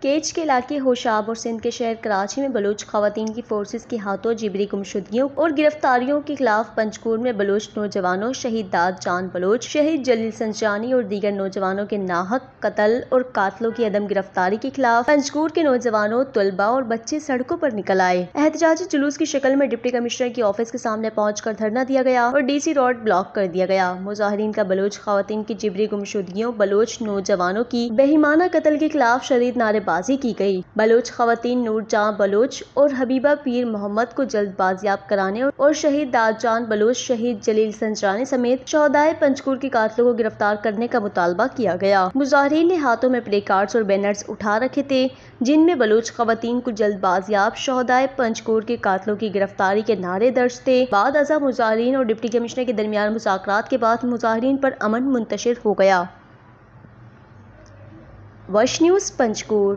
Catch کے علاقے ہوشاب اور سندھ کے شہر کراچی میں بلوچ خواتین کی فورسز کے ہاتھوں جبری گمشدگیوں اور گرفتاریوں کے خلاف پنجگور میں بلوچ نوجوانوں شہید داد جان بلوچ، شہید جلیل سنجرانی اور دیگر نوجوانوں کے ناحق قتل اور قاتلوں کی عدم گرفتاری کے خلاف پنجگور کے نوجوانوں، طلباء اور بچے سڑکوں پر نکل آئے۔ احتجاجی جلوس کی شکل میں ڈپٹی کمشنر کی آفس کے سامنے پہنچ کر دھرنا دیا گیا اور ڈی سی روڈ بلاک کر دیا گیا۔ مظاہرین کا بلوچ خواتین کی جبری گمشدگیوں، بلوچ نوجوانوں کی بے ایمانہ قتل کے خلاف شدید نعرے بازی کی گئی۔ بلوچ خواتین نور جہاں بلوچ اور حبیبہ پیر محمد کو جلد بازیاب کرانے اور شہید داد جان بلوچ، شہید جلیل سنجرانی سمیت شہدائے پنجگور کے قاتلوں کو گرفتار کرنے کا مطالبہ کیا گیا۔ مظاہرین نے ہاتھوں میں پلے کارڈز اور بینرز اٹھا رکھے تھے جن میں بلوچ خواتین کو جلد بازیاب، شہدائے پنجگور کے قاتلوں کی گرفتاری کے نعرے درج تھے۔ بعد ازاں مظاہرین اور ڈپٹی کمشنر کے درمیان مذاکرات کے بعد مظاہرین پر امن منتشر ہو گیا۔ وش نیوز پنجگور۔